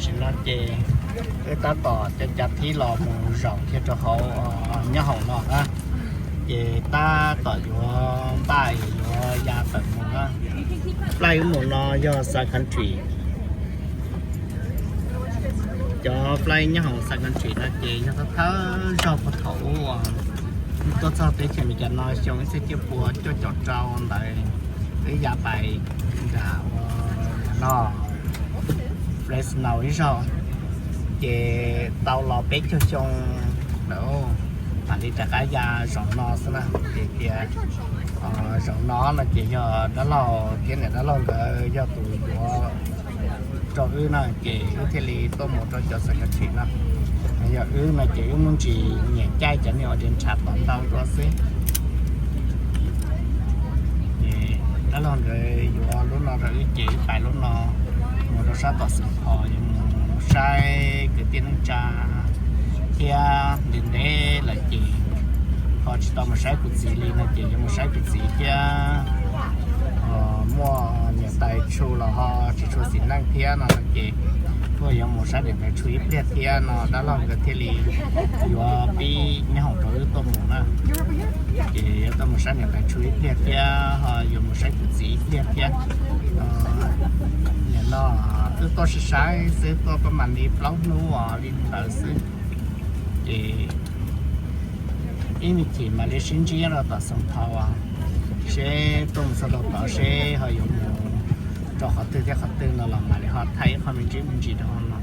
xin nó chè cái ta tỏ cho chặt thì lò mù rộng theo cho họ nhớ hỏng nọ á chè ta tỏ vô bài vô gia tận mù á lại mù nó do sa country cho play nhớ hỏng sa country nó chè nó có thở rau bột thấu tôi sao tới chuyện mình cho nó xong sẽ tiếp bùa cho chọt trâu lại cái giá bài đã nó fresh nào ấy sao chị tàu lò bếp cho xong đâu bạn đi trả cái giá rộng nó xem nào chị kia rộng nó là chị cho đó là cái này đó là cái do tụi của cho ư này chị có thể đi tôi một cho sạch cái chuyện đó giờ ư mà chị muốn chỉ nhẹ chai cho nên ở trên chặt tận đâu có xí đó là người vừa lúc nào rồi chị phải lúc nào một đồ sát tọt sự họ một sai cái tiền trà kia đến đây là chị họ chỉ tao một sai của chị liền là chị một sai của chị kia mua nhà tài chu là họ chỉ chu xin năng kia nó là chị thôi giờ một sai để phải chú ý biết kia nó đã làm cái thiết lý vừa bị nhà họ đối tôi muốn à thì tôi một sai để phải chú ý biết kia họ dùng một sai của chị biết kia nó tôi sẽ sai sẽ tôi có mình đi blog nữa đi đợi sẽ thì ý thì mà để sinh chi là tạo sống thao à sẽ tôi sẽ đầu tạo sẽ họ dùng cho họ tự theo họ tự nó làm mà để họ thấy họ mình chỉ đó nó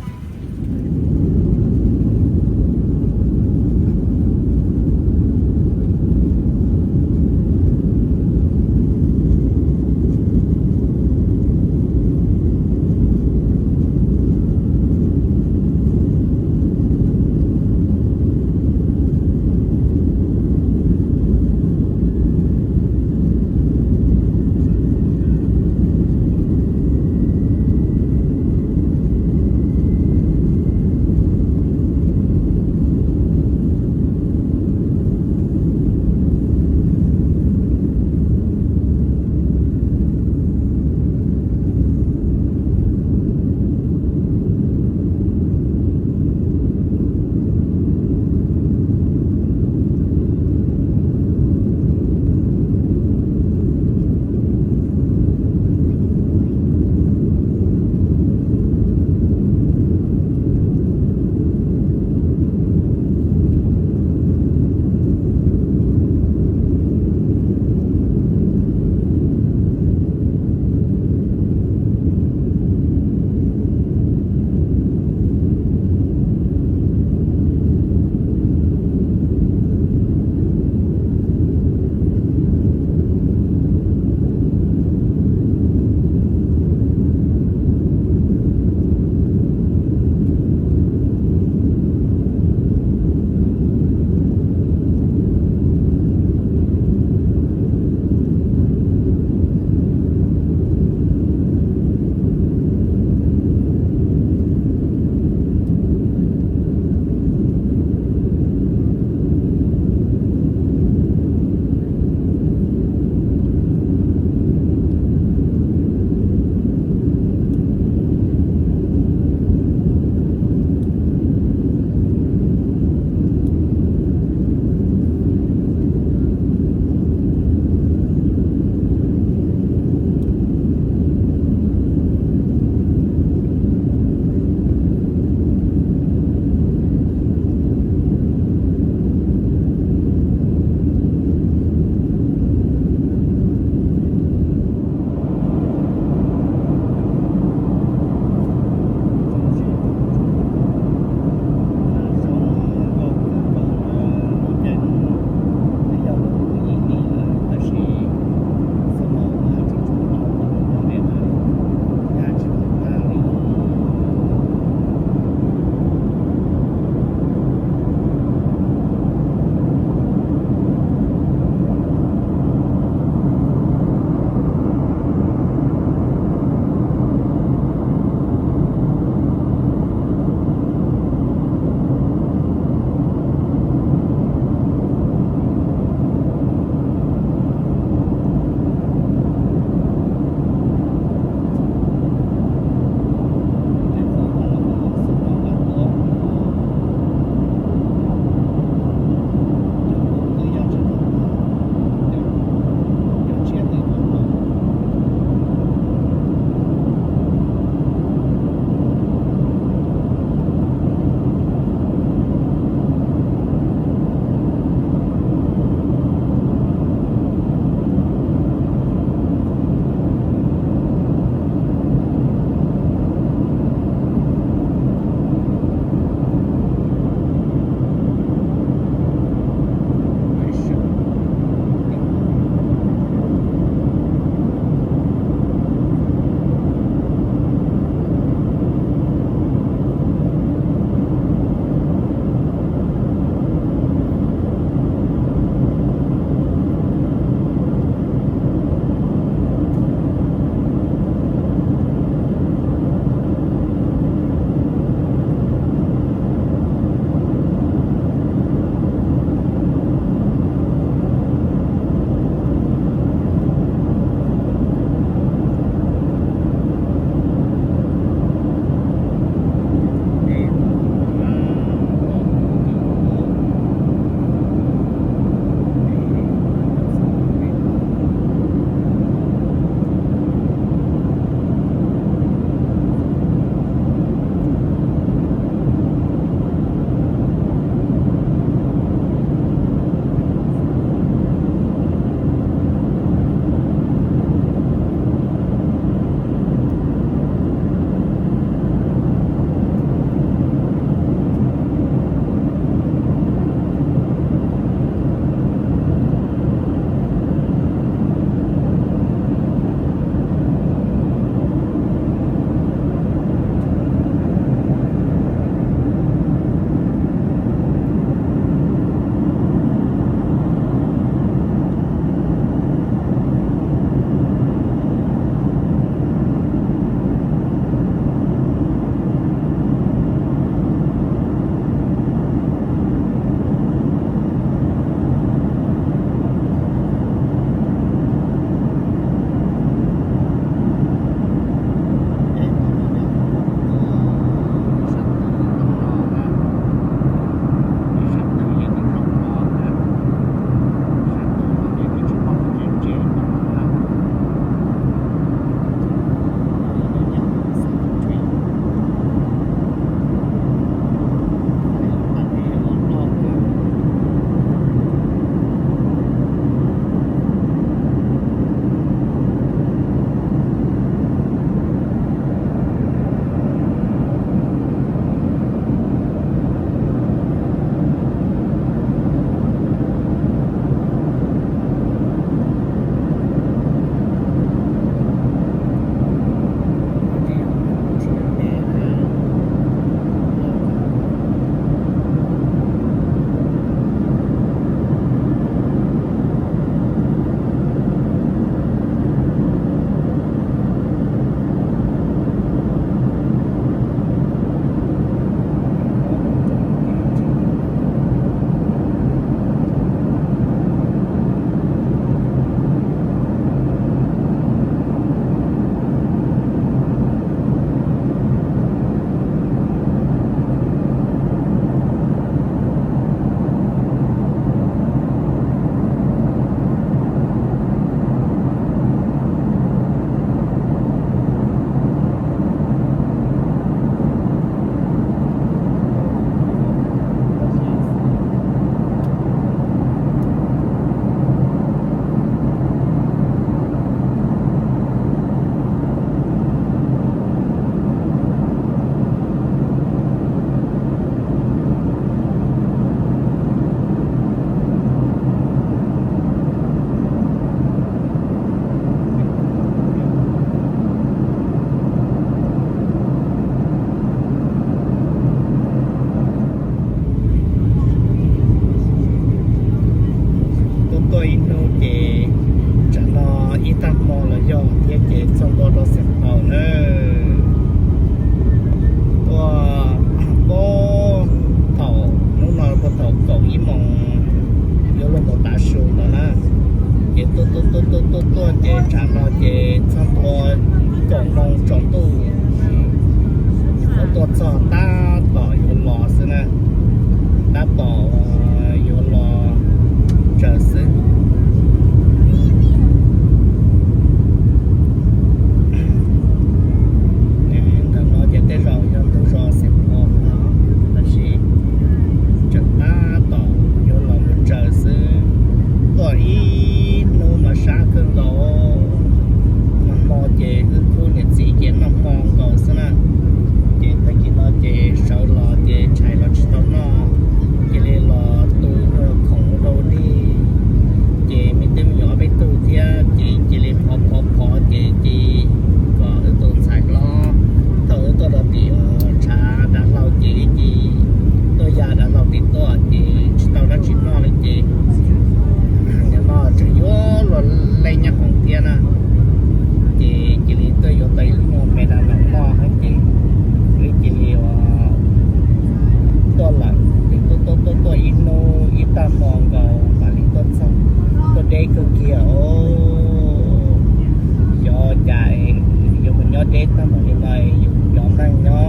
này dùng chọn đang nó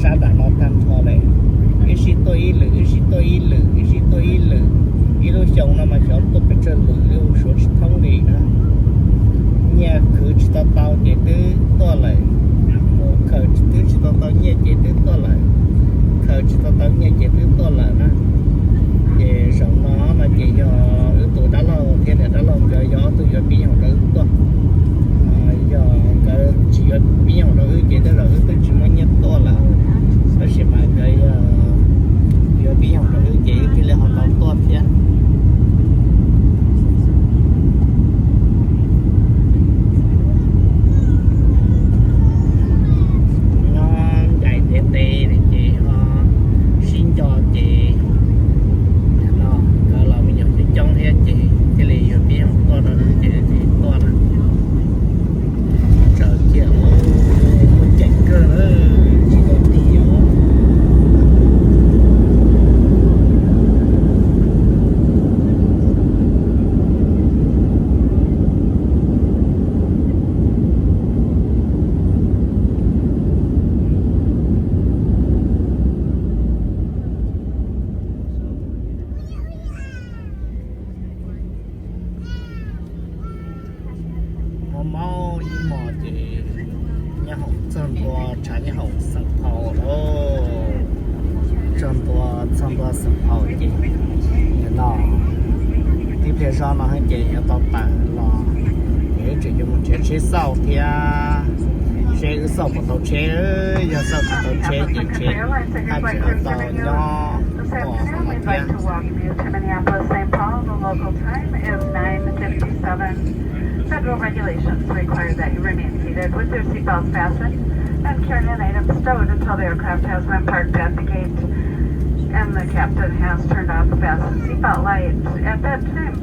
sa đã nó tan thọ này cái gì tôi ý lử cái gì tôi ý lử cái gì tôi ý lử ý lúc chồng nó mà chọn tôi phải chơi lử lưu số thông đi nữa nhà cứ chỉ tao để tư to lại một khởi chỉ tao nhà để tư to lại khởi chỉ tao nhà để tư to lại nè để sống nó mà chỉ do yếu tố đã lâu thế này đã lâu rồi do tôi giờ bị nhau đỡ to giờ cái chỉ có bị nhau đỡ chỉ tới rồi tôi chỉ mới nhất to là nó sẽ mà cái giờ bị nhau đỡ chỉ cái là họ tao to thế mau đi mò thì nhà họ chân bò trả nhà họ sập hậu đó chân bò sập hậu thì nó tiếp theo sau nó hay chỉ cho tao tặng là để chỉ dùng chế sau thì chế sau của tao chế giờ sau của tao chế thì chế hai chế tao nhỏ bỏ mà tiền Federal regulations require that you remain seated with your seatbelts fastened and carry-on items stowed until the aircraft has been parked at the gate and the captain has turned off the fasten seatbelt light. At that time,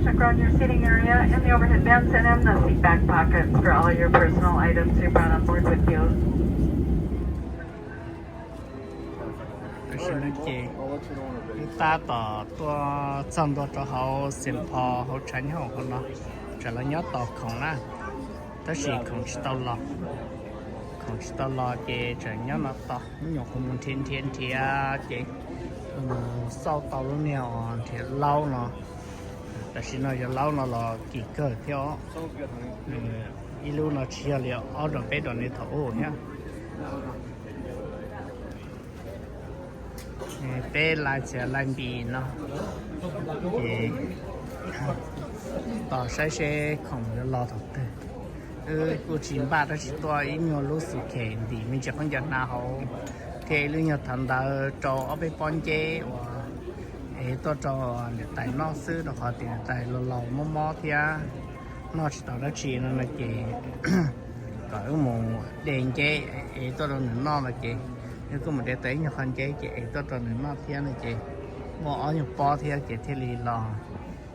check around your seating area in the overhead bins and in the seat back pockets for all of your personal items you brought on board with you. Ta tỏ tua chân đó cho họ xem phò họ tránh họ con nó trở lại nhớ tỏ không á tất chỉ không chỉ tao lo chị trở nhớ nó tỏ nhọc không muốn thiên thì chị sau tao lúc nào thì lâu nó tất chỉ nó giờ lâu nó là kỳ cơ theo ý lúc nó chia liệu ở trong cái đoạn này thấu nhá bé lại sẽ làm gì nó thì tỏ sẽ không lo thật thế cô chín ba đó chỉ tôi ít nhiều lúc sự kiện thì mình chỉ không nhận nào thì lúc nhiều thằng ta cho ở bên con chế và tôi cho để tại nó xứ được họ tiền tại lò mò thì nó chỉ tao đó chỉ nó là chỉ có một đèn chế tôi đâu nữa nó là chỉ nếu có một đèn tới nhiều con chế chị tôi cho nữa nó thì là chị bỏ nhiều po thì chị thì lì lò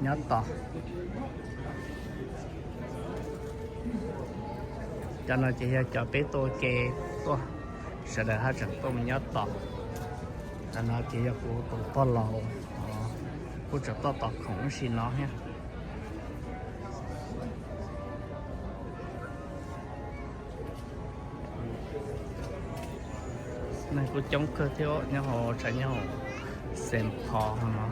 nhớ tỏ cho nên chị cho bé tôi kê tôi sẽ để hai trận tôi mình nhớ tỏ cho nên chị của tôi to lầu của trận to tỏ không xin nó nhé này của chống cơ thiếu nhau họ chạy nhau xem phò mà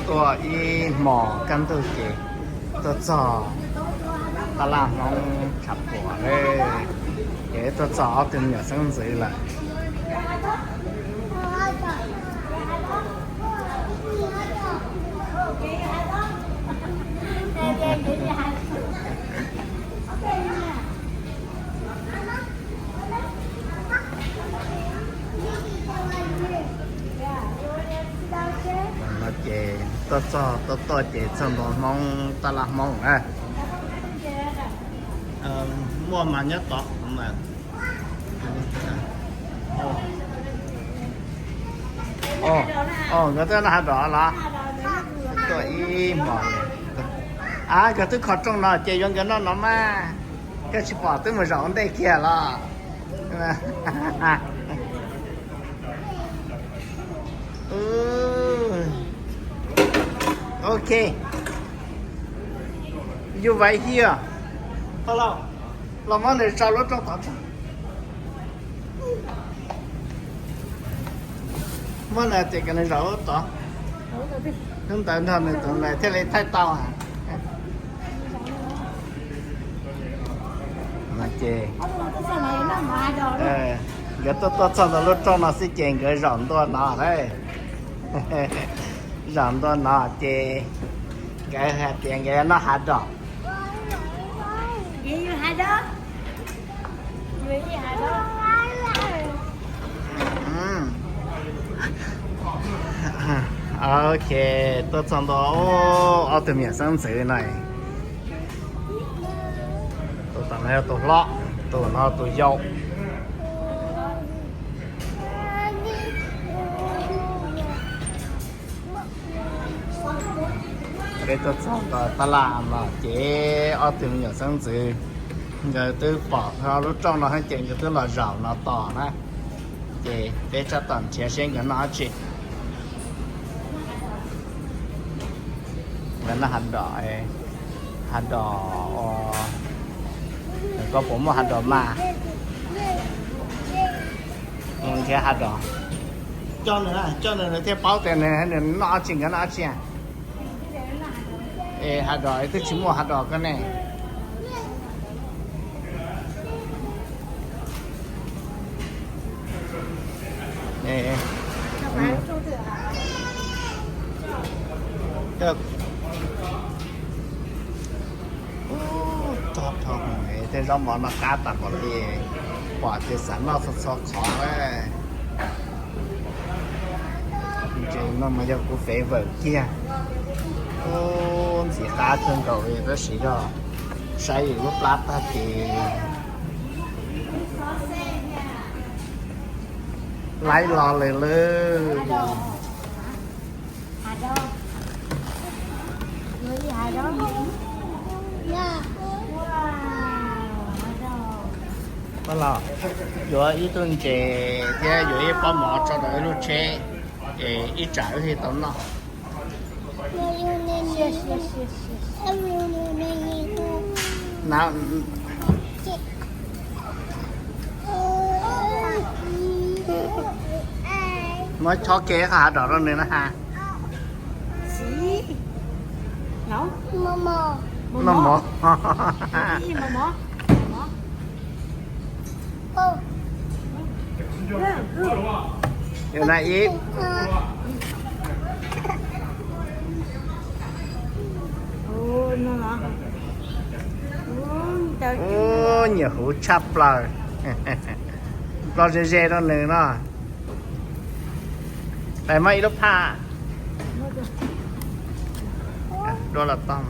tôi y mỏ căn tôi kì tôi cho ta làm nó chặt quả đấy để tôi cho từng nhà sinh dưới lại chị tôi chị xong rồi mong ta làm mong à mua mà nhất đó mà người ta là đó là tôi im mà cái thứ khó trong nó chị dùng cái nó mà cái chỉ bỏ tới một rộng đây kia là ok you right here hello làm món này sao nó trong tận món này thì cái này rõ tỏ chúng ta nên tụi này thế này thay tao à mà chê cái tôi cho nó lúc trong nó sẽ chèn cái rộng tôi nọ đấy rộng tôi nọ chê cái hạt tiền cái nó hạt đỏ gì hạt đó gì hạt đó ok tôi chọn đó ở từ miền sông sứ này tôi tận này tôi lọ tôi nó tôi dâu cái tôi chọn đó ta làm mà chế ở từ miền sông sứ rồi tôi bỏ ra lúc trong nó hay chuyện cho tôi là rau nó tỏ này chế để cho tận chia sẻ cái nó chịแล้วน่าหันดอกก็ผมว่าหันดอกมาแค่หันดอกเจ้าเนี่ยที่เป้าแต่เนี่ยน่าจริงกันน่าจริงหันดอกที่ชิมว่าหันดอกกันเนี่ยก็ชอบทองไหนแต่เราหมอนักการตัดก่อนเองกว่าจะสั่งเราสดๆของเลยจริงๆมันไม่ใช่กูเฟเวอร์เกียโอ้สีขาเครื่องเก่าเลยก็สีก็ใช้รูปลักษณ์ตาตีไล่รอเลยhạt đó người gì hạt đó có là vừa ít tuần chế thì vừa ít bao mỏ cho đỡ lúc chế ít trái thì tốn nó nào nói cho kế hả đỏ rồi nữa ha gì nấu nó mỏ gì mà mỏ điều này ít ô nhiều hũ chắp rồi lo dễ đó nữa nó tại mấy lúc ha đó là tông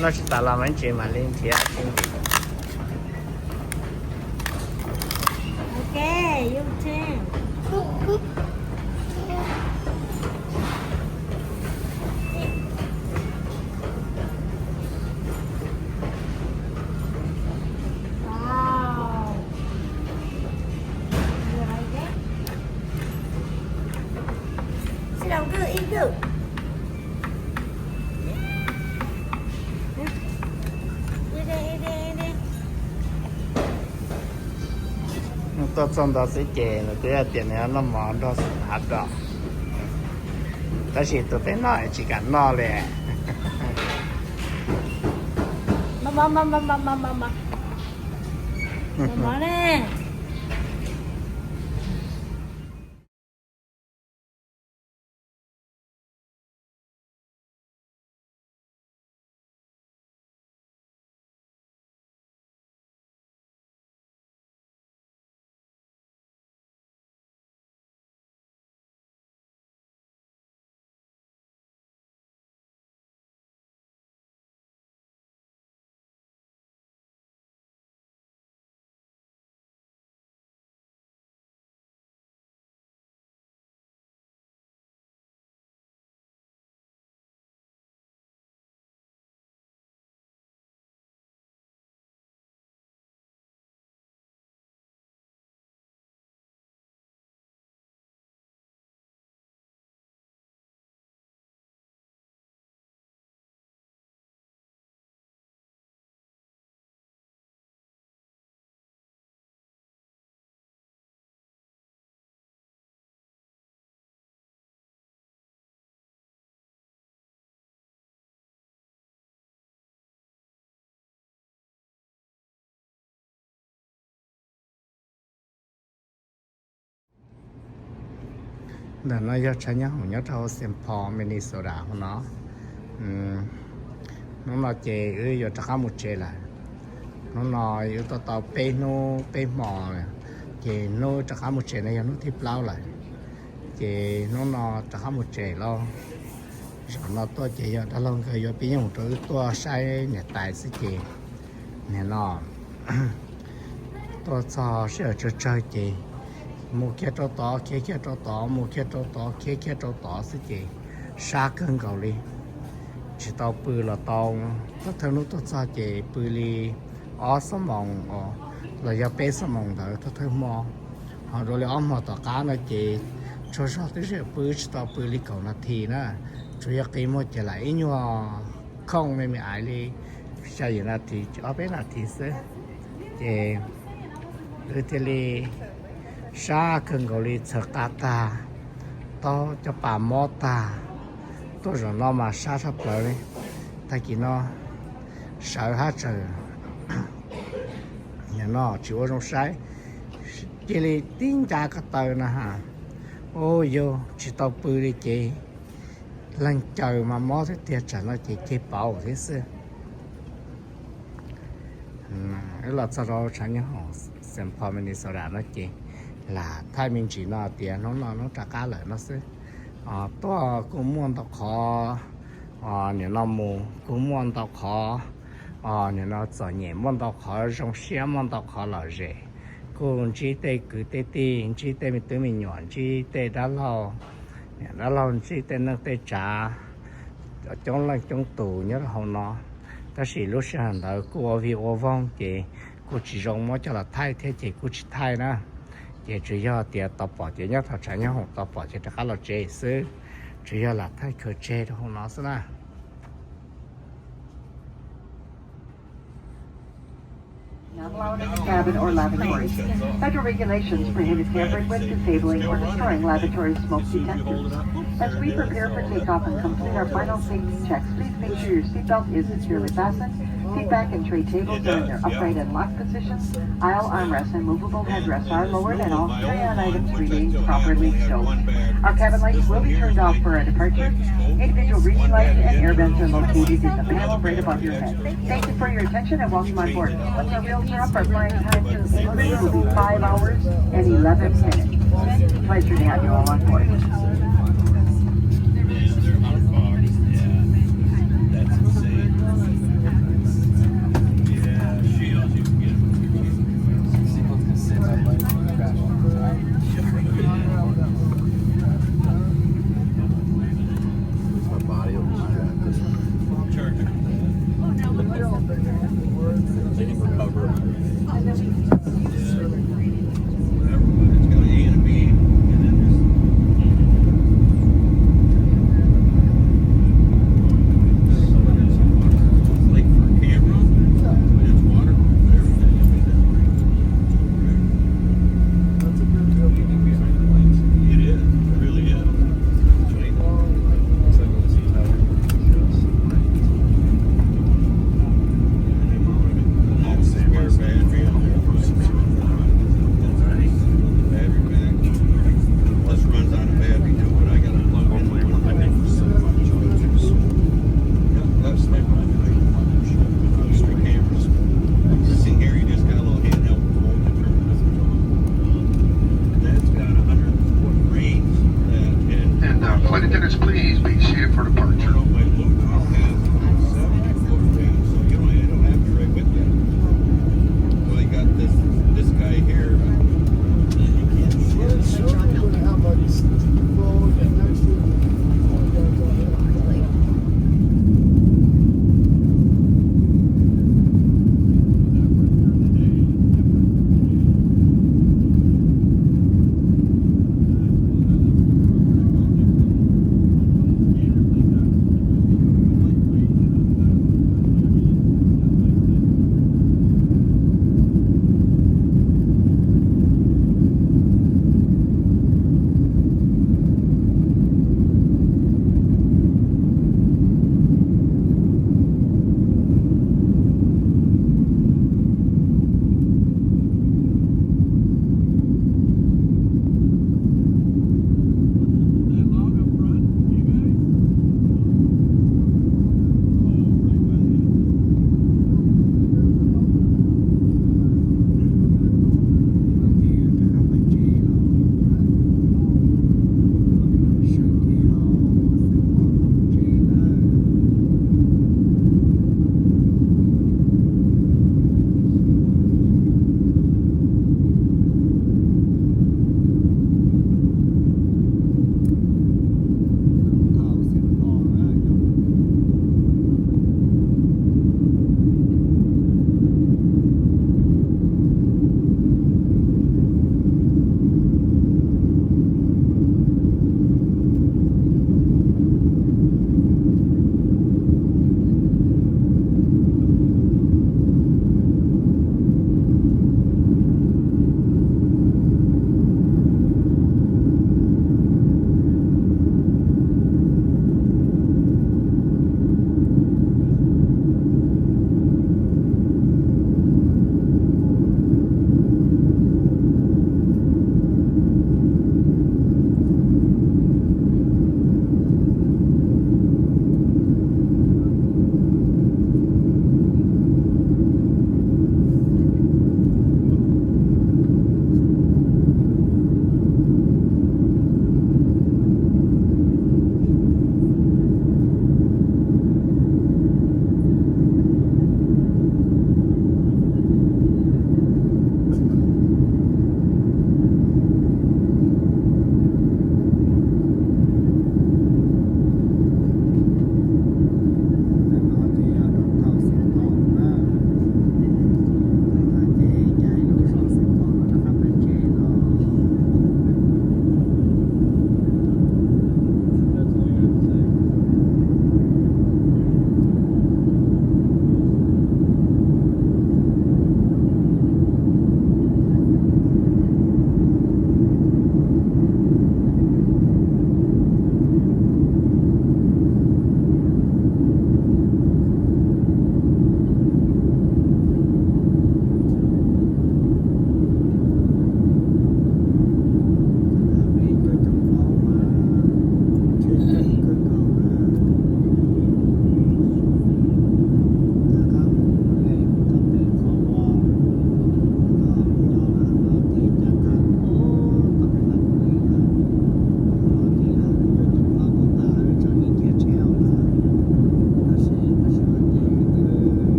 nó chỉ ta làm anh chị mà lên thiệt ok you too Đâu cứ im cứ đi tôi trong đó sẽ chè là tôi tiền này nó món đó hạt đó但是都得拿去干拿嘞妈嘞 để nó cho trái nhá hồng nhá cho xem phò Minnesota của nó chè ư giờ chắc một chè lại nó nói yếu tao tao pe mò này chè nó chắc một chè này nó thịt lao lại chè nó chắc một chè lo rồi nó to chè giờ đã lâu rồi giờ bây giờ một thứ to sai nhà tài sẽ chè nhà nó to cho sẽ chơi chè một cái trâu tỏ cái trâu tỏ một cái trâu tỏ cái trâu tỏ sẽ chè xa cân cầu đi chỉ tao bự là tao tất thằng nó tao cho chè bự đi ở sông mông là do bé sông mông đó tao thấy mò họ rồi là mò tao cá nó chè cho tới giờ bự chỉ tao bự đi cầu nó thì nữa chủ yếu cái một chè lại nhưng mà không mấy ai đi sao vậy là thì ở bên là thì sẽ chè rồi thì đi xa cân cầu đi chờ ta tao cho bà mò ta tôi rồi nó mà xa sắp tới đấy ta chỉ nó sợ hết trời nhà nó chỉ có trong sái chỉ là tiếng cha cái tờ nè hả ôi vô chỉ tao bự đi chị lần trời mà mó thế tiệt trả nó chỉ bảo thế xưa cái là sau đó sáng nhớ họ xem phò mình sau đó nó chị là thay mình chỉ nó tiền nó trả cá lại nó xưa tôi cũng muốn đọc khó những năm mù cũng muốn đọc khó những nó giờ nhẹ muốn đọc khó trong xe muốn đọc khó là dễ cũng chỉ để cứ để tiền chỉ để mình tự mình nhọn chỉ để đã lâu chỉ để nó để trả trong là trong tù nhớ là họ nó ta chỉ lúc sáng đó cô vì ô vong thì cô chỉ dùng mỗi cho là thay thế thì cô chỉ thay nữa chỉ chủ yếu thì tập bỏ chỉ nhất là trái nhau tập bỏ chỉ khá là dễ xử chủ yếu là thay cơ chế đó không nó xí na Not allowed in the cabin or lavatory. Federal regulations prohibit tampering with, disabling, or destroying lavatory smoke detectors. As we prepare for takeoff and complete our final safety checks, please make sure your seatbelt is securely fastened. Seat back and tray tables are in their upright and locked positions. Aisle armrests and movable headrests are lowered, and all carry-on items remain properly stowed. Our cabin lights will be turned off for our departure. Individual reading lights and air vents are located in the panel right above your head. Thank you for your attention and welcome on board. Once our wheels are up, our flying time to England will be 5 hours and 11 minutes. Pleasure to have you all on board.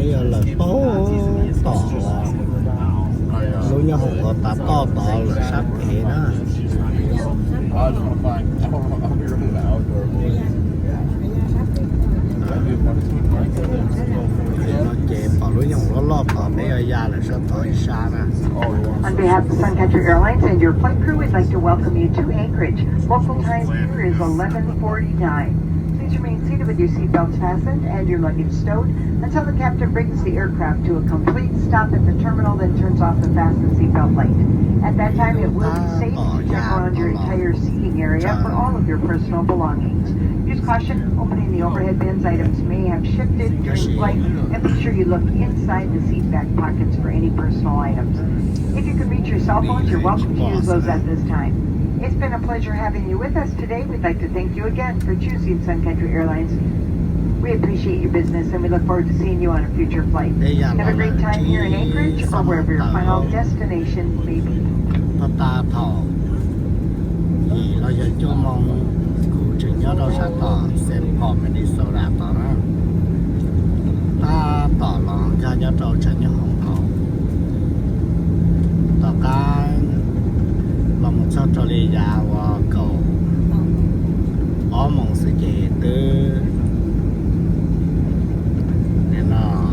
bây giờ là tỏ lúc nhau hồng có ta to là sắp thế đó nó chế bỏ lúc nhau nó lo tỏ bây giờ ra là sắp tỏ xa ra. On behalf of Sun Country Airlines and your flight crew, we'd like to welcome you to Anchorage. Local time here is 11:49. Please remain seated with your seatbelts fastened and your luggage stowed until the captain brings the aircraft to a complete stop at the terminal, then turns off the fasten seatbelt light. At that time, it will be safe to check around your entire seating area for all of your personal belongings. Use caution. Opening the overhead bins items may have shifted during flight, and be sure you look inside the seat back pockets for any personal items. If you can reach your cell phones, you're welcome to use those at this time. It's been a pleasure having you with us today. We'd like to thank you again for choosing Sun Country Airlines. We appreciate your business and we look forward to seeing you on a future flight. Have a great time here in Anchorage or wherever your final destination may be. Ta thọ thì nó giờ cho mong cụ chỉ nhớ đâu sẽ tỏ xem họ mình đi sâu ra tỏ đó ta tỏ lòng cho nhớ đâu cho nhớ hồng thọ tỏ cái lòng một sao cho đi ra và cầu ở mong sự kiện từ để nó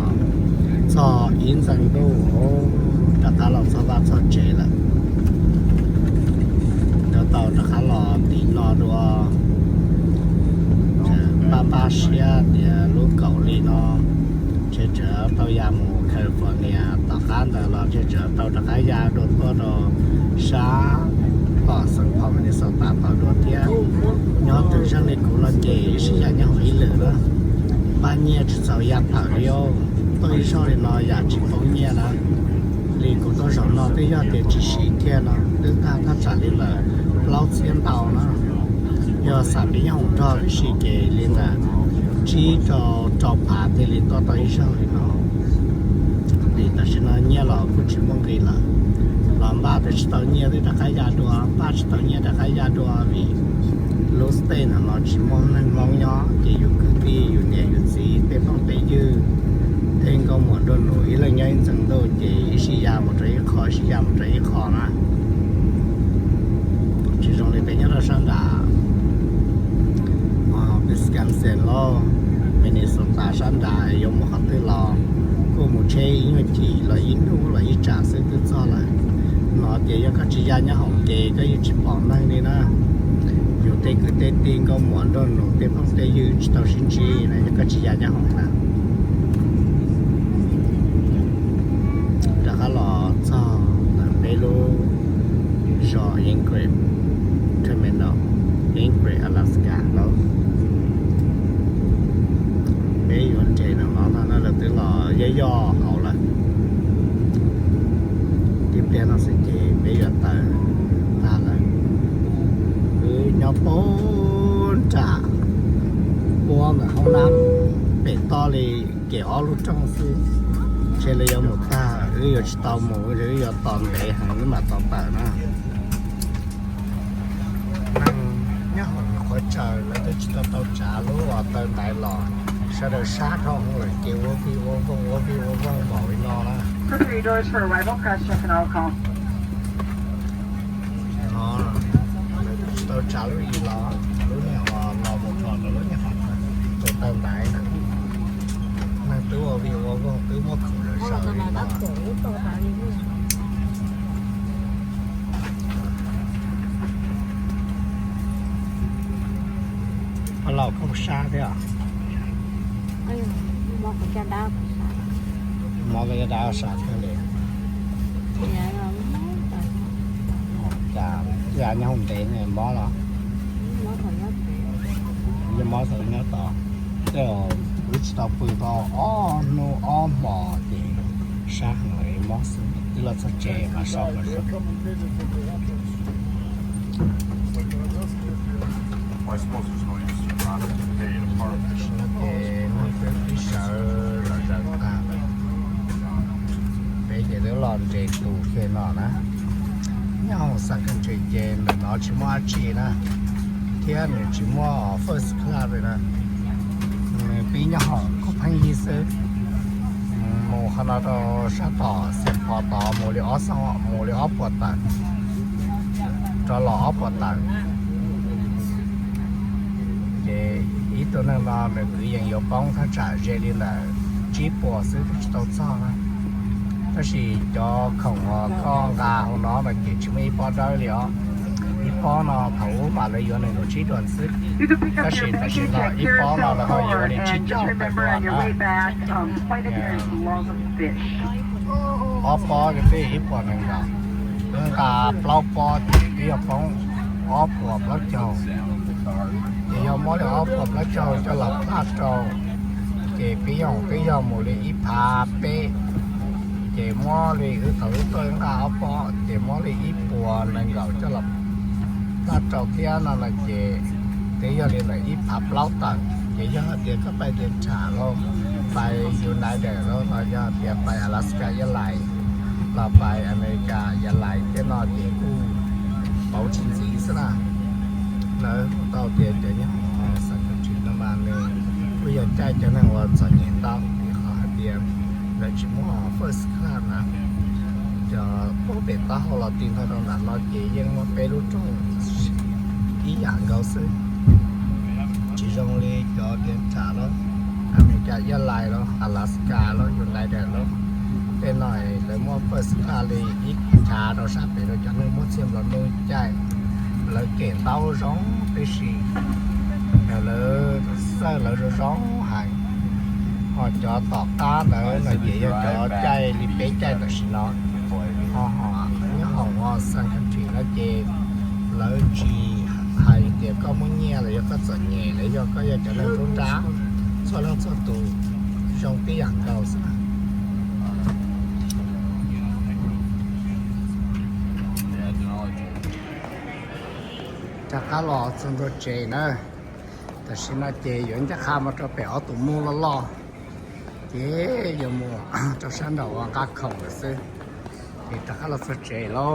cho yên dân đâu tất cả lòng sao ta cho chế là tàu đã khá là tí lo đua ba xe thì lúc cầu đi nó chế trở tàu ya mù California tàu khá là chế trở tàu đã khá ya đua có đồ xa tàu sân phòng mình sau tàu đua tiếp nhớ từ sáng này cũng là gì sẽ ra nhau ý lửa đó ba nhẹ chỉ tàu ya thở điêu tôi sau thì nó ya chỉ phóng nhẹ đó thì cũng tôi sống nó tới giờ thì chỉ xí thiên nó tức ta trả lời là lâu xuyên tàu nó giờ sản品用着是给领的只找爬的领到到一上里头领的是那捏了不知梦给了老爸的是到捏的开家多爸是到捏的开家多为路 stay 呢老只梦那梦呀也有个地有年有几对方对就天高莫多路一来人生都也是呀我这一考是呀我这一考呢其中里边有上达biết scan sen lo mình đi xuống ta sẵn đại dùng một hạt tư lò cô một chế nhưng chỉ là ít đủ là ít trả sẽ tự cho lại nó chỉ có các chị nhà hồng kề cái chỉ bỏ năng đi na dù tây cứ tây tiền có muốn đâu nó tây phong tây dư tàu sinh chi này các chị nhà hồng là đã khá lò cho là bê lô rồi Ncig terminal Ncig Alaska đó cái vấn đề nó là tức là giấy do hậu là tiếp theo nó sẽ chỉ bây giờ ta là cứ nhau bốn trả qua mà không làm để to thì kiểu lúc trong xứ chơi là một ta cứ giờ tàu một rồi giờ toàn để hàng mà toàn tờ nó nhớ khỏi trời là tôi chỉ tàu trả lúa vào tên đại lò sau đó sát không rồi kêu vô bỏ với nó đó. For 3 doors for arrival, cross check and all call. Nó tôi trả lúa gì lò nhà họ lò một lò lúa nhà họ tôi tên đại nè nên tứ vô tứ mất khẩu rồi sợ đi nó lò không xa thế à? Một cái đau Một cái đau sạch thế này. dạ rồi Dạ nhau không tiền này bó lo. nó còn nó Nhưng bó thật nhớ to. Thế rồi lúc tao bự to nó mò thì sát người bó xinh. Tức là sẽ chè mà sọt mà sọt. I suppose there's no use in trying to pay it apart. Nó cái sợ là ta. Bây giờ nó lòn trên tủ kia nó nè. Nhau sang cái chuyện trên là nó chỉ mua chi nè. Thế này chỉ mua first class rồi nè. Bây giờ họ có phải gì sự. họ nó đó sát tỏ xem họ tỏ một liệu ó xong một liệu ó bọt tận cho lò ó bọt tận để ý tôi năng là mình cứ dành yếu bóng它trả về đi là chỉ bỏ sự cái tàu sao đó đó là cho không con gà của nó mà chỉ chúng mình bỏ đó liệu ít bỏ nó thấu mà lấy vô này nó chỉ đoàn sức You can pick đó up your là food, nó check ít your bỏ nó là họ cell vô phone, này chỉ and cho just phải remember on your đó way back, quite a there's laws of fish. ó bỏ cái gì ít bỏ này cả cái gà bao bỏ thì cái bóng ó bỏ bao châu thì giờ mỗi lần ó bỏ bao châu cho là phát châu thì cái dòng một lì ít phá bê thì mỗi lì cứ thử tôi gà ó bỏ thì mỗi lì ít bùa nên gạo cho là phát châu kia nó là thì giờ lì là ít phá bao tận thì giờ thì có phải điện trả luôn phải United luôn rồi giờ thì phải Alaska với lại là phải America với lại cái nó thì cũng bảo chính gì thế nào nữa tao tiền cho nhá sản phẩm chuyện nó mà nên bây giờ trai cho nên là sản hiện tao thì họ tiền là chỉ muốn họ first class nè cho bố bé tao họ là tiền thôi đâu là nó chỉ nhưng mà bé lúc trong ý dạng cao sư chỉ dùng đi cho tiền trả đó America với lại đó Alaska đó United đó cái này để mua first class đi ít trả đó sắp để cho nên muốn xem là nuôi trai là kiện tao giống cái gì là sao là giống hàng họ cho tọt cá nữa là gì cho chay đi bé chay là gì nó họ như họ sang cái chuyện nó chê là chỉ hay thì có muốn nghe là có sợ nhẹ để cho có giờ trở nên trốn trá sau đó cho tù trong cái dạng cầu sao chắc cá lò xong rồi chè nữaแต่สินะเจอยู่จะข้ามมาจะไปเอาตุ่มมูละล่อเจอยู่มูจะฉันเดาว่ากักของซื้อที่ตะข้าเราสเจแล้ว